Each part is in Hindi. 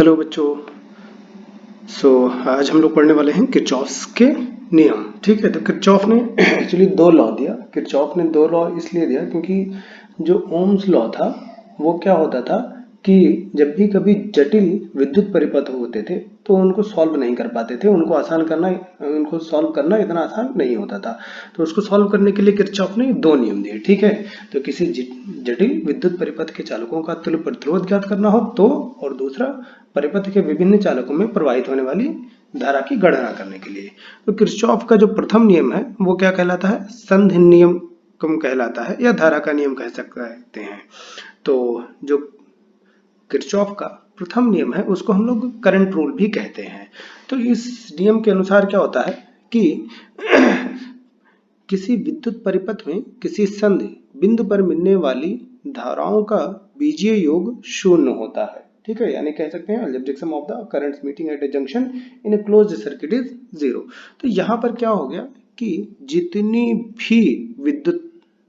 हेलो बच्चों। आज हम लोग पढ़ने वाले हैं किरचॉफ के नियम। ठीक है, तो किरचॉफ ने एक्चुअली दो लॉ दिया। किरचॉफ ने दो लॉ इसलिए दिया क्योंकि जो ओम्स लॉ था वो क्या होता था कि जब भी कभी जटिल विद्युत परिपथ होते थे तो उनको सॉल्व नहीं कर पाते थे, उनको सॉल्व करना इतना आसान नहीं होता था। तो उसको सॉल्व करने के लिए किरचॉफ ने दो नियम दिए। ठीक है, तो किसी जटिल विद्युत परिपथ के चालकों का तुल्य प्रतिरोध ज्ञात करना हो तो, और दूसरा परिपथ के विभिन्न चालकों में प्रवाहित होने वाली धारा की गणना करने के लिए। तो किरचॉफ का जो प्रथम नियम है वो क्या कहलाता है? संधि नियम कहलाता है, या धारा का नियम कह सकते हैं। तो जो किरचॉफ का प्रथम नियम है उसको हम लोग करंट रूल भी कहते हैं। तो इस नियम के अनुसार क्या होता है कि किसी विद्युत परिपथ में किसी संधि बिंदु पर मिलने वाली धाराओं का बीजीय योग शून्य होता है। ठीक है, यानी कह सकते हैं algebraic sum of the currents meeting at a junction in a closed circuit is 0। तो यहाँ पर क्या हो गया कि जितनी भी विद्युत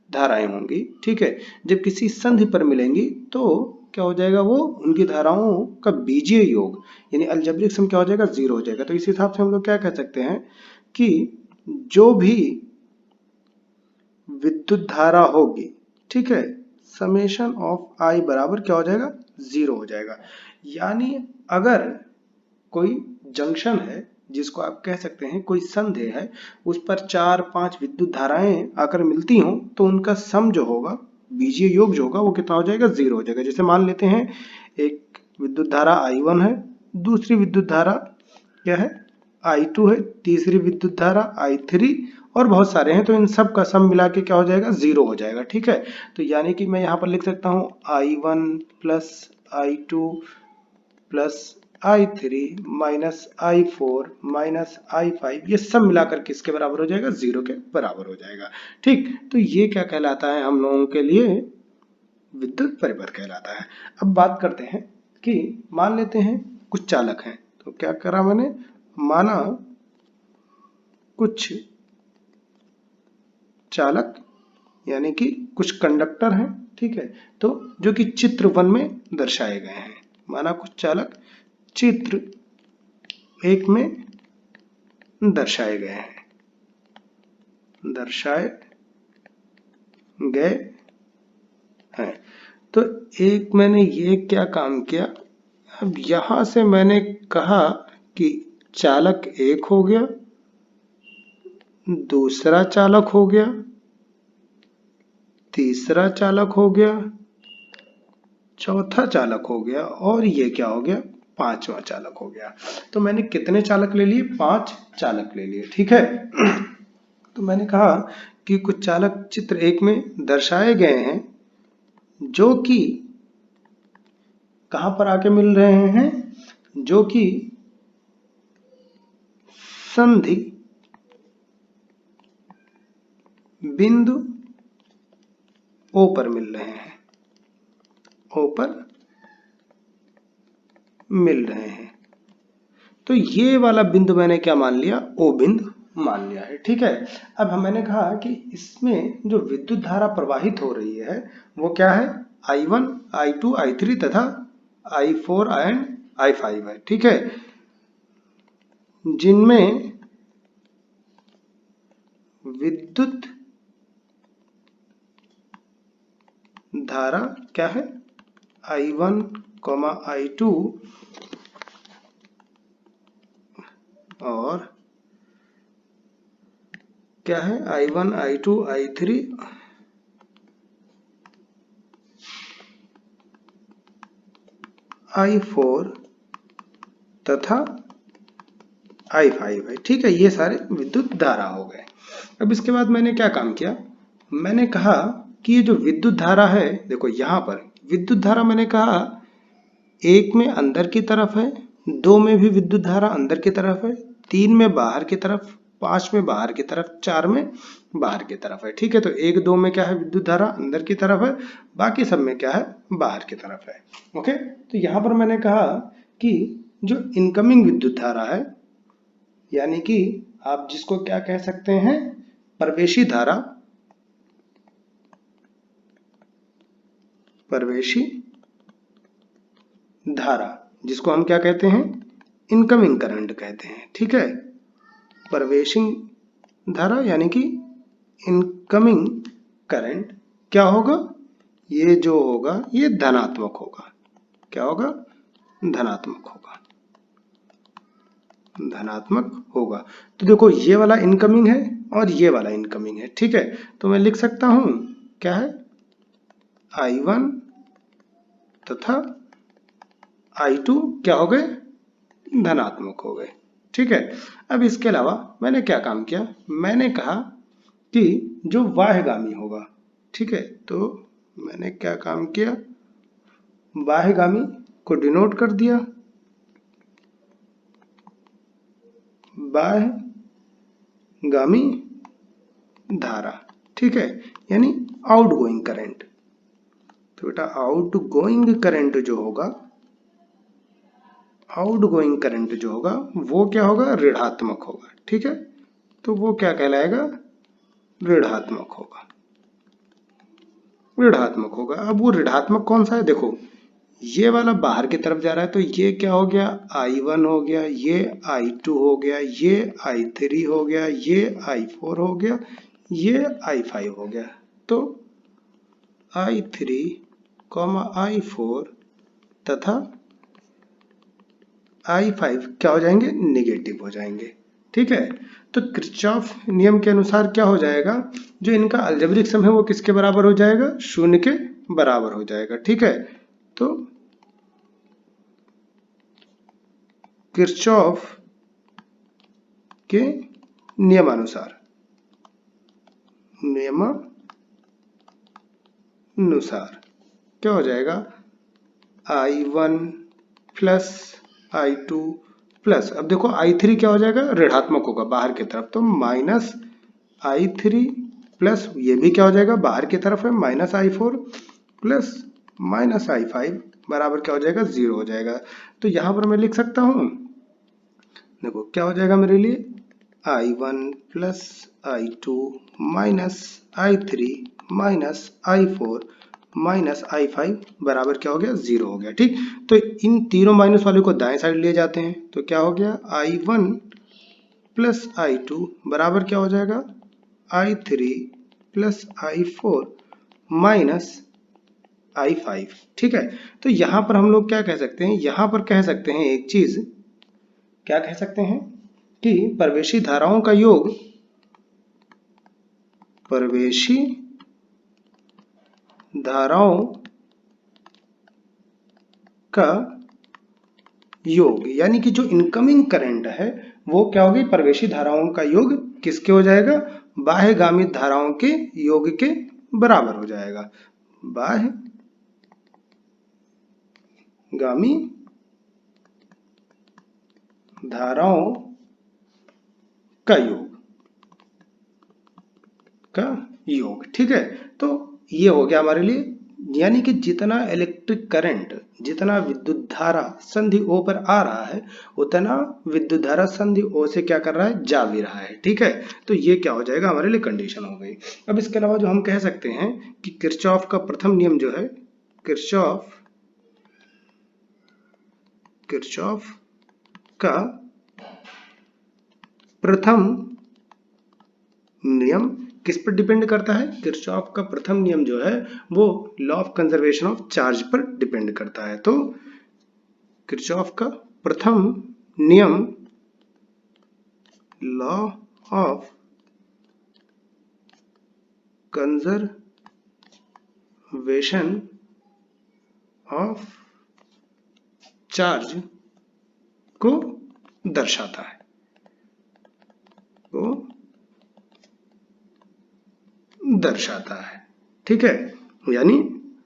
धाराएं होंगी, ठीक है, जब किसी संधि पर मिलेंगी तो क्या हो जाएगा, वो उनकी धाराओं का बीजीय योग यानी अलजेब्रिक सम क्या हो जाएगा, 0 हो जाएगा। तो इस हिसाब से हम लोग क्या कह सकते हैं कि जो भी विद्युत धारा होगी, ठीक है, समेशन ऑफ आई बराबर क्या हो जाएगा, 0 हो जाएगा। यानी अगर कोई जंक्शन है जिसको आप कह सकते हैं कोई संधि है, उस पर 4-5 विद्युत धाराएं आकर मिलती हों तो उनका सम जो होगा, बीजीय योग जो होगा वो कितना हो जाएगा, 0 हो जाएगा। जैसे मान लेते हैं एक विद्युत धारा I1 है, दूसरी विद्युत धारा क्या है, I2 है, तीसरी विद्युत धारा I3 और बहुत सारे हैं, तो इन सब का सम मिला के क्या हो जाएगा, 0 हो जाएगा। ठीक है, तो यानी कि मैं यहाँ पर लिख सकता हूँ I1 plus I2 plus I3 minus I4 minus I5, ये सब मिलाकर किसके बराबर हो जाएगा, 0 के बराबर हो जाएगा। ठीक, तो ये क्या कहलाता है हम लोगों के लिए, विद्युत परिपथ कहलाता है। अब बात करते हैं कि मान लेते हैं कुछ चालक हैं। तो क्या करा मैंने, माना कुछ चालक यानी कि कुछ कंडक्टर हैं, ठीक है, तो जो कि चित्र 1 में दर्शाए गए हैं। माना कुछ चालक चित्र 1 में दर्शाए गए हैं, तो एक मैंने ये क्या काम किया, अब यहां से मैंने कहा कि चालक 1 हो गया, दूसरा चालक हो गया, तीसरा चालक हो गया, चौथा चालक हो गया, और ये क्या हो गया, 5वां चालक हो गया। तो मैंने कितने चालक ले लिए, 5 चालक ले लिए। ठीक है, तो मैंने कहा कि कुछ चालक चित्र 1 में दर्शाए गए हैं जो कि कहां पर आके मिल रहे हैं, जो कि संधि बिंदु O पर मिल रहे हैं, O पर मिल रहे हैं। तो ये वाला बिंदु मैंने क्या मान लिया, O बिंदु मान लिया है। ठीक है, अब मैंने कहा कि इसमें जो विद्युत धारा प्रवाहित हो रही है वो क्या है, I1, I2, I3 तथा I4 एंड I5 है। ठीक है, जिनमें विद्युत धारा क्या है, I1, I2 और क्या है, I1, I2, I3 I4 तथा I5 है। ठीक है, ये सारे विद्युत धारा हो गए। अब इसके बाद मैंने क्या काम किया, मैंने कहा कि ये जो विद्युत धारा है, देखो यहाँ पर विद्युत धारा मैंने कहा 1 में अंदर की तरफ है, 2 में भी विद्युत धारा अंदर की तरफ है, 3 में बाहर की तरफ, 5 में बाहर की तरफ, 4 में बाहर की तरफ है। ठीक है, तो 1, 2 में क्या है, विद्युत धारा अंदर की तरफ है, बाकी सब में क्या है, बाहर की तरफ है। ओके, तो यहाँ पर मैंने कहा कि जो इनकमिंग विद्युत धारा है, यानी कि आप जिसको क्या कह सकते हैं, प्रवेशी धारा, प्रवेशी धारा जिसको हम क्या कहते हैं, इनकमिंग करंट कहते हैं, ठीक है। प्रवेशी धारा यानी कि इनकमिंग करंट क्या होगा, ये जो होगा ये धनात्मक होगा। क्या होगा, धनात्मक होगा, धनात्मक होगा। तो देखो ये वाला इनकमिंग है और ये वाला इनकमिंग है, ठीक है। तो मैं लिख सकता हूं क्या है, I1 तथा I2 क्या हो गए, धनात्मक हो गए, ठीक है। अब इसके अलावा मैंने क्या काम किया, मैंने कहा कि जो बाह्यगामी होगा, ठीक है। तो मैंने क्या काम किया, बाह्यगामी को डिनोट कर दिया, बाह्यगामी धारा, ठीक है, यानी आउटगोइंग करंट। तो बेटा आउटगोइंग करंट जो होगा, आउटगोइंग करंट जो होगा वो क्या होगा, ऋणात्मक होगा, ठीक है। तो वो क्या कहलाएगा, ऋणात्मक होगा, ऋणात्मक होगा। अब वो ऋणात्मक कौन सा है, देखो ये वाला बाहर की तरफ जा रहा है, तो ये क्या हो गया, I1 हो गया, ये I2 हो गया, ये I3 हो गया, ये I4 हो गया, ये I5 हो गया। तो I3, I4 तथा I5 क्या हो जाएंगे, निगेटिव हो जाएंगे, ठीक है। तो किरचॉफ नियम के अनुसार क्या हो जाएगा, जो इनका अलजेब्रिक सम है वो किसके बराबर हो जाएगा, शून्य के बराबर हो जाएगा, ठीक है। तो किरचॉफ के नियमानुसार क्या हो जाएगा, I1 प्लस I2 प्लस, अब देखो I3 क्या हो जाएगा, ऋणात्मक होगा बाहर की तरफ, तो माइनस I3 प्लस ये भी क्या हो जाएगा, बाहर की तरफ है, minus I4 plus minus I5 बराबर क्या हो जाएगा, 0 हो जाएगा। तो यहां पर मैं लिख सकता हूं, देखो क्या हो जाएगा मेरे लिए, I1 plus I2 minus I3 minus I4 minus I5 बराबर क्या हो गया, 0 हो गया, ठीक। तो इन तीनों माइनस वाले को दाएं साइड ले जाते हैं, तो क्या हो गया, I1 प्लस I2 बराबर क्या हो जाएगा, I3 plus I4 minus I5, ठीक है। तो यहां पर हम लोग क्या कह सकते हैं, यहां पर कह सकते हैं एक चीज, क्या कह सकते हैं कि प्रवेशी धाराओं का योग, प्रवेशी धाराओं का योग यानी कि जो इनकमिंग करंट है वो क्या होगी, प्रवेशी धाराओं का योग किसके हो जाएगा, बाह्यगामी धाराओं के योग के बराबर हो जाएगा, बाह्यगामी धाराओं का योग, ठीक है। तो ये हो गया हमारे लिए, यानी कि जितना इलेक्ट्रिक करंट, जितना विद्युत धारा संधि O पर आ रहा है उतना विद्युत धारा संधि O से क्या कर रहा है, जा भी रहा है, ठीक है। तो ये क्या हो जाएगा, हमारे लिए कंडीशन हो गई। अब इसके अलावा जो हम कह सकते हैं कि किरचॉफ का प्रथम नियम जो है, किरचॉफ का प्रथम नियम किस पर डिपेंड करता है, किरचॉफ का प्रथम नियम जो है वो law of conservation of charge पर डिपेंड करता है। तो किरचॉफ का प्रथम नियम, law of conservation of charge को दर्शाता है, ठीक है। यानी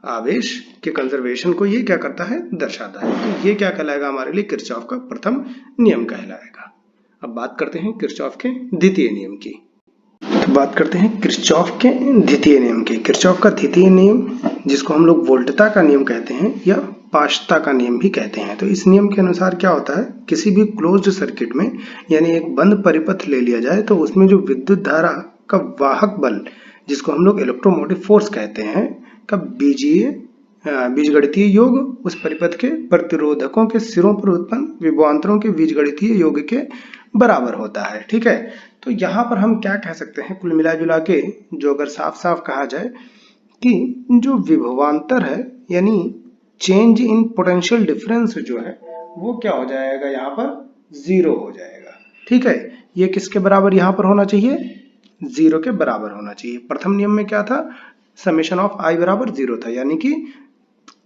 आवेश के कंजर्वेशन को ये क्या करता है, दर्शाता है। तो ये क्या कहलाएगा, हमारे लिए किरचॉफ का प्रथम नियम कहलाएगा। अब बात करते हैं किरचॉफ के द्वितीय नियम की। तो बात करते हैं किरचॉफ के द्वितीय नियम की। किरचॉफ का द्वितीय नियम, जिसको हम लोग वोल्टता का नियम कहते हैं या पाशता का नियम भी कहते हैं। तो इस नियम के अनुसार क्या होता है, किसी भी क्लोज्ड सर्किट में यानी एक बंद परिपथ ले लिया जाए तो उसमें जो विद्युत धारा का वाहक बल, जिसको हम लोग इलेक्ट्रोमोटिव फोर्स कहते हैं, का बीजीय बीजगणितीय योग उस परिपथ के प्रतिरोधकों के सिरों पर उत्पन्न विभवांतरों के बीजगणितीय योग के बराबर होता है। ठीक है, तो यहाँ पर हम क्या कह सकते हैं, कुल मिला जुला के जो अगर साफ साफ कहा जाए कि जो विभवांतर है यानी चेंज इन पोटेंशियल डिफरेंस जो है वो क्या हो जाएगा, यहाँ पर 0 हो जाएगा। ठीक है, ये किसके बराबर यहाँ पर होना चाहिए, 0 के बराबर होना चाहिए। प्रथम नियम में क्या था, समेशन ऑफ आई बराबर 0 था, यानी कि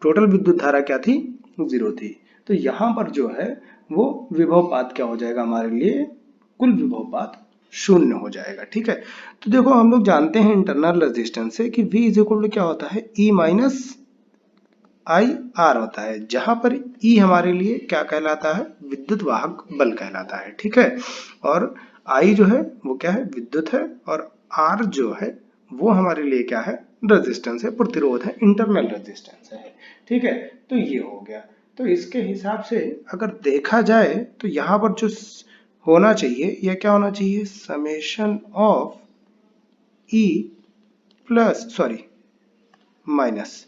टोटल विद्युत धारा क्या थी, 0 थी। तो यहाँ पर जो है वो विभवपात क्या हो जाएगा हमारे लिए, कुल विभवपात 0 हो जाएगा। ठीक है, तो देखो हम लोग जानते हैं इंटरनल रेजिस्टेंस से कि V इज इक्वल टू क्या होता है, E माइनस आई आर होता है, जहां पर E हमारे लिए क्या कहलाता है, विद्युत वाहक बल कहलाता है। ठीक है, और I जो है वो क्या है, विद्युत है, और R जो है वो हमारे लिए क्या है, रेजिस्टेंस है, प्रतिरोध है, इंटरनल रेजिस्टेंस है। ठीक है, तो ये हो गया। तो इसके हिसाब से अगर देखा जाए तो यहाँ पर जो होना चाहिए यह क्या होना चाहिए, summation of E plus sorry minus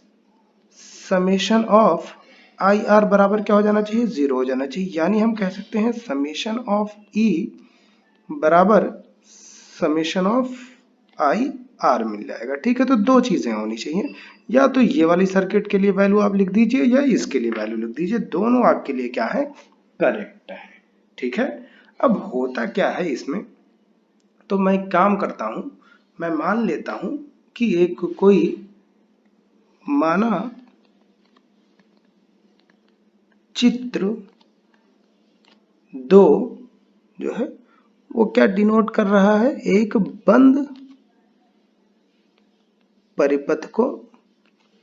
summation of I R बराबर क्या हो जाना चाहिए, 0 हो जाना चाहिए। यानी हम कह सकते हैं समेशन ऑफ E बराबर समेशन ऑफ आई आर मिल जाएगा। ठीक है, तो दो चीजें होनी चाहिए, या तो ये वाली सर्किट के लिए वैल्यू आप लिख दीजिए या इसके लिए वैल्यू लिख दीजिए, दोनों आपके लिए क्या है, करेक्ट है। ठीक है, अब होता क्या है इसमें, तो मैं काम करता हूं, मैं मान लेता हूं कि एक कोई माना चित्र 2 जो है वो क्या डिनोट कर रहा है, एक बंद परिपथ को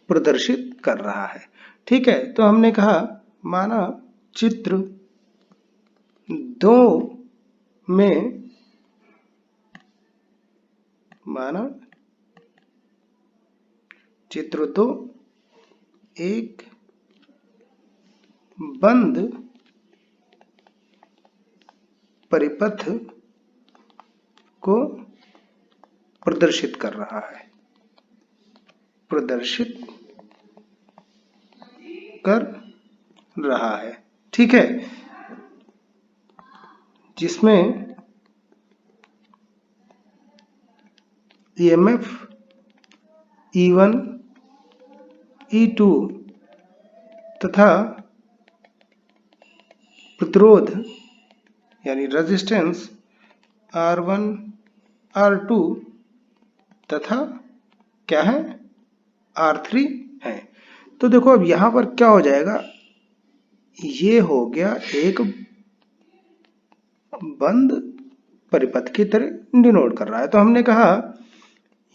प्रदर्शित कर रहा है। ठीक है, तो हमने कहा माना चित्र 2 में चित्र 2 एक बंद परिपथ को प्रदर्शित कर रहा है, प्रदर्शित कर रहा है। ठीक है, जिसमें EMF E1 E2 तथा प्रतिरोध यानी रेजिस्टेंस R1 R2 तथा क्या है, R3 है। तो देखो अब यहां पर क्या हो जाएगा, ये हो गया एक बंद परिपथ की तरह डिनोट कर रहा है। तो हमने कहा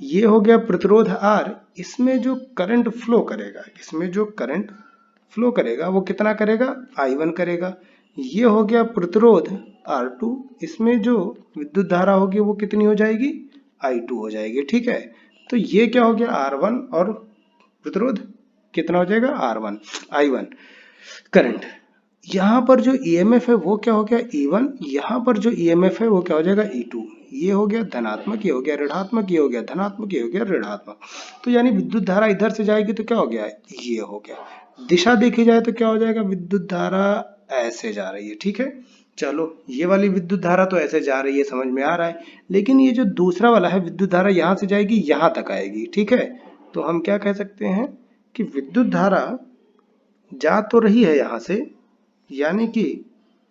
ये हो गया प्रतिरोध R, इसमें जो करंट फ्लो करेगा, इसमें जो करंट फ्लो करेगा वो कितना करेगा, I1 करेगा। ये हो गया प्रतिरोध R2, इसमें जो विद्युत धारा होगी वो कितनी हो जाएगी, I2 हो जाएगी। ठीक है, तो ये क्या हो गया R1 और प्रतिरोध कितना हो जाएगा R1 I1 करंट। यहाँ पर जो EMF है वो क्या हो गया E1, यहाँ पर जो EMF है वो क्या हो जाएगा E2। ये हो गया धनात्मक, ये हो गया ऋणात्मक, ये हो गया धनात्मक, ये हो गया ऋणात्मक। तो यानी विद्युत धारा इधर से जाएगी तो क्या हो गया, ये हो गया। दिशा देखी जाए तो क्या हो जाएगा, विद्युत धारा ऐसे जा रही है। ठीक है, चलो ये वाली विद्युत धारा तो ऐसे जा रही है, समझ में आ रहा है, लेकिन ये जो दूसरा वाला है विद्युत धारा यहाँ से जाएगी यहाँ तक आएगी। ठीक है, तो हम क्या कह सकते हैं कि विद्युत धारा जा तो रही है यहाँ से, यानी कि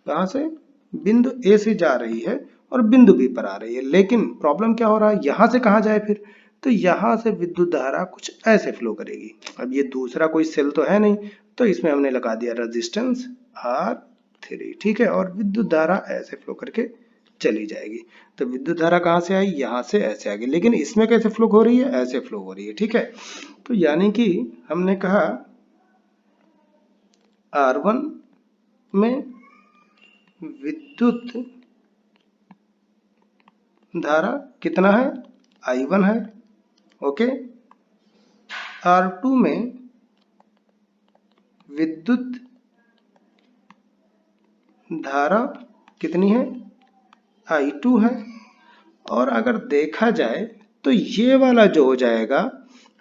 कहाँ से, बिंदु A से जा रही है और बिंदु B पर आ रही है, लेकिन प्रॉब्लम क्या हो रहा है, यहाँ से कहाँ जाए फिर, तो यहाँ से विद्युत धारा कुछ ऐसे फ्लो करेगी। अब ये दूसरा कोई सेल तो है नहीं, तो इसमें हमने लगा दिया रेजिस्टेंस R3। ठीक है, और विद्युत धारा ऐसे फ्लो करके चली जाएगी। तो विद्युत धारा कहाँ से आई, यहाँ से ऐसे आ गई, लेकिन इसमें कैसे फ्लो हो रही है, ऐसे फ्लो हो रही है। ठीक है, तो यानी कि हमने कहा R1 में विद्युत धारा कितना है, I1 है। ओके, R2 में विद्युत धारा कितनी है, I2 है। और अगर देखा जाए तो ये वाला जो हो जाएगा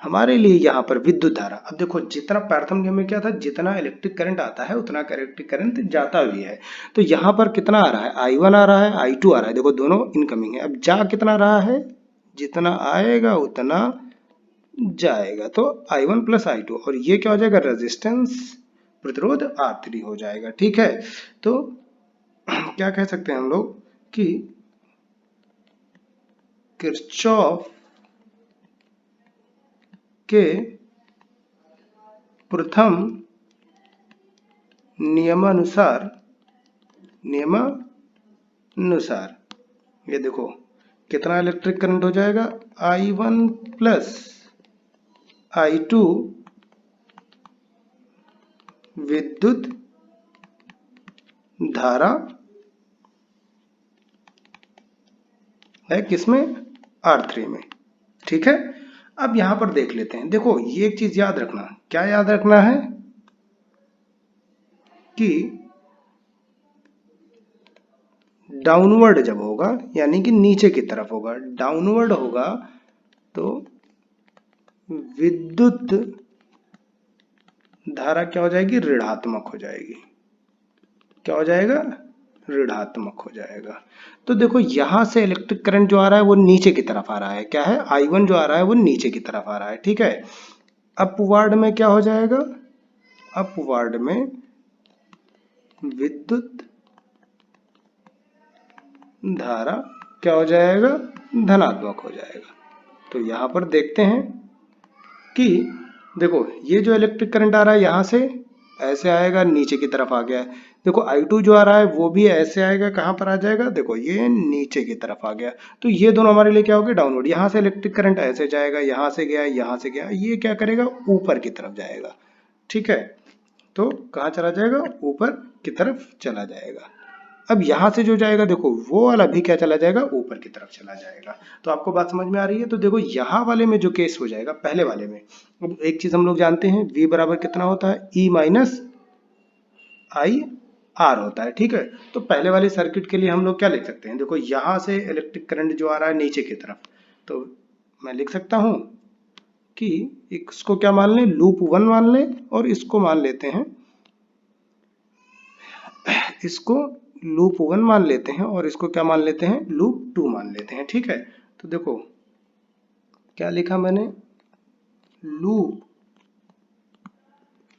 हमारे लिए यहाँ पर विद्युत धारा। अब देखो जितना प्रथम नियम में क्या था, जितना इलेक्ट्रिक करंट आता है उतना इलेक्ट्रिक करंट जाता भी है। तो यहाँ पर कितना आ रहा है, I1 आ रहा है, I2 आ रहा है, देखो दोनों इनकमिंग है। अब जा कितना रहा है, जितना आएगा उतना जाएगा, तो I1 प्लस I2, और ये क्या हो जाएगा, रेजिस्टेंस प्रतिरोध R3 हो जाएगा। ठीक है, तो क्या कह सकते हैं हम लोग कि किरचॉफ के प्रथम नियमानुसार ये देखो कितना इलेक्ट्रिक करंट हो जाएगा, I1 प्लस I2 विद्युत धारा है किसमें, R3 में। ठीक है, अब यहां पर देख लेते हैं। देखो ये एक चीज याद रखना, क्या याद रखना है कि डाउनवर्ड जब होगा यानी कि नीचे की तरफ होगा, डाउनवर्ड होगा तो विद्युत धारा क्या हो जाएगी, ऋणात्मक हो जाएगी। क्या हो जाएगा, ऋणात्मक हो जाएगा। तो देखो यहां से इलेक्ट्रिक करंट जो आ रहा है वो नीचे की तरफ आ रहा है, क्या है, I1 जो आ रहा है वो नीचे की तरफ आ रहा है। ठीक है, अपवार्ड में क्या हो जाएगा, अपवार्ड में विद्युत धारा क्या हो जाएगा, धनात्मक हो जाएगा। तो यहां पर देखते हैं कि देखो ये जो इलेक्ट्रिक करंट आ रहा है यहां से ऐसे आएगा, नीचे की तरफ आ गया है। देखो I2 जो आ रहा है वो भी ऐसे आएगा, कहां पर आ जाएगा, देखो ये नीचे की तरफ आ गया। तो ये दोनों हमारे लिए क्या हो गए, डाउनवर्ड। यहां से इलेक्ट्रिक करंट ऐसे जाएगा, यहां से गया, यहां से गया, ये क्या करेगा, ऊपर की तरफ जाएगा। ठीक है, तो कहां चला जाएगा, ऊपर की तरफ चला जाएगा। अब यहां से जो जाएगा देखो वो वाला भी क्या चला जाएगा, ऊपर की तरफ चला जाएगा। तो आपको बात समझ में आ रही है। तो देखो यहां वाले में जो केस हो जाएगा, पहले वाले में, अब एक चीज हम लोग जानते हैं, V बराबर कितना होता है, E माइनस आई आर होता है। ठीक है, तो पहले वाले सर्किट के लिए हम लोग क्या लिख सकते हैं, देखो यहां से इलेक्ट्रिक करंट जो आ रहा है नीचे की तरफ, तो मैं लिख सकता हूं कि इसको क्या मान लें, लूप 1 मान लें, और इसको मान लेते हैं, इसको लूप 1 मान लेते हैं, और इसको क्या मान लेते हैं, लूप 2 मान लेते हैं। ठीक है, तो देखो क्या लिखा मैंने, लूप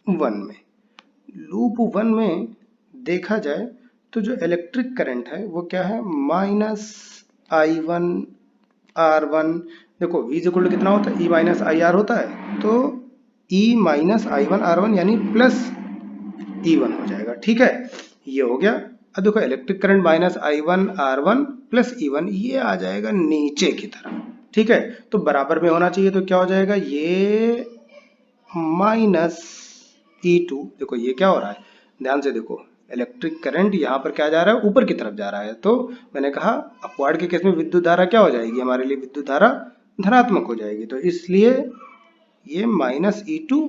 1 में देखा जाए तो जो इलेक्ट्रिक करंट है वो क्या है, माइनस I1 R1। देखो V इक्वल टू कितना होता है, E माइनस आई आर होता है, तो E माइनस I1 R1 यानी प्लस E1 हो जाएगा। ठीक है, ये हो गया। अब देखो electric current minus I1 R1 plus E1, ये आ जाएगा नीचे की तरफ। ठीक है, तो बराबर में होना चाहिए, तो क्या हो जाएगा, ये माइनस E2। देखो ये क्या हो रहा है, ध्यान से देखो, इलेक्ट्रिक करंट यहाँ पर क्या जा रहा है, ऊपर की तरफ जा रहा है। तो मैंने कहा अपवार्ड के केस में विद्युत धारा क्या हो जाएगी, हमारे लिए विद्युत धारा धनात्मक हो जाएगी। तो इसलिए ये minus E2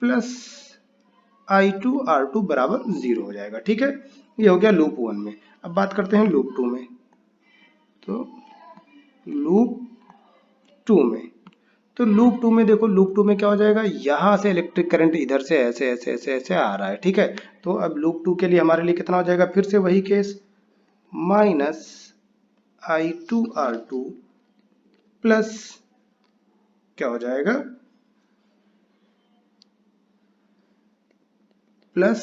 plus I2 R2 बराबर 0 हो जाएगा। ठीक है, ये हो गया लूप 1 में। अब बात करते हैं लूप 2 में। तो लूप 2 में, तो लूप 2 में देखो, लूप 2 में क्या हो जाएगा, यहां से इलेक्ट्रिक करंट इधर से ऐसे ऐसे ऐसे ऐसे आ रहा है। ठीक है, तो अब लूप 2 के लिए हमारे लिए कितना हो जाएगा, फिर से वही case, minus I2 R2 plus क्या हो जाएगा, प्लस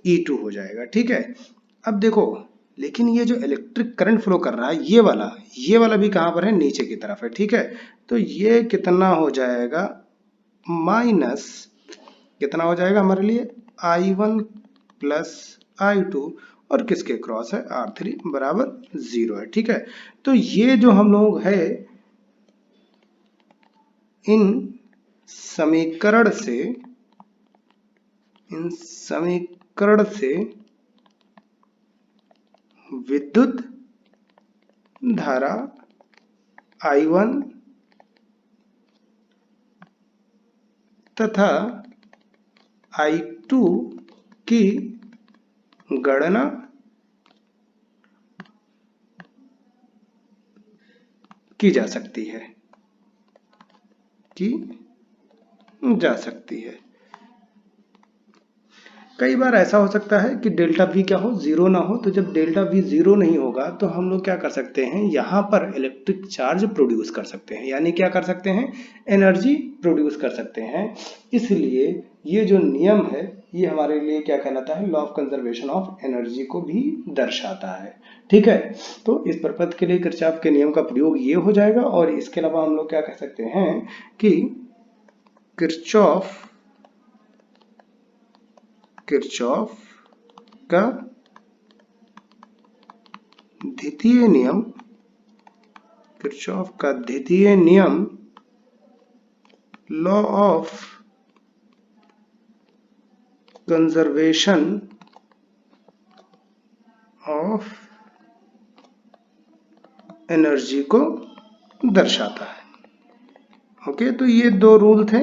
E2 हो जाएगा। ठीक है, अब देखो लेकिन ये जो इलेक्ट्रिक करंट फ्लो कर रहा है ये वाला भी कहां पर है, नीचे की तरफ है। ठीक है, तो ये कितना हो जाएगा, माइनस कितना हो जाएगा हमारे लिए, I1 प्लस I2, और किसके क्रॉस है, R3 बराबर 0 है। ठीक है, तो ये जो हम लोग है इन समीकरण से विद्युत धारा I1 तथा I2 की गणना की जा सकती है। की जा सकती है। कई बार ऐसा हो सकता है कि डेल्टा V क्या हो, जीरो ना हो। तो जब डेल्टा V जीरो नहीं होगा तो हम लोग क्या कर सकते हैं, यहाँ पर इलेक्ट्रिक चार्ज प्रोड्यूस कर सकते हैं, यानी क्या कर सकते हैं, एनर्जी प्रोड्यूस कर सकते हैं। इसलिए ये जो नियम है ये हमारे लिए क्या कहलाता है, law of conservation of energy को भी दर्शाता है। ठीक है, तो इस पर्पज के लिए किरचॉफ के नियम का प्रयोग ये हो जाएगा। और इसके अलावा हम लोग क्या कह सकते हैं कि किरचॉफ का द्वितीय नियम, किरचॉफ का द्वितीय नियम, law of conservation of energy को दर्शाता है। ओके, तो ये दो रूल थे।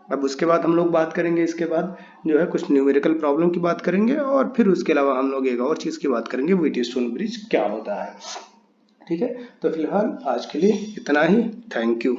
अब उसके बाद हम लोग बात करेंगे, इसके बाद जो है कुछ न्यूमेरिकल प्रॉब्लम की बात करेंगे, और फिर उसके अलावा हम लोग एक और चीज की बात करेंगे, व्हीटस्टोन ब्रिज क्या होता है। ठीक है, तो फिलहाल आज के लिए इतना ही। Thank you.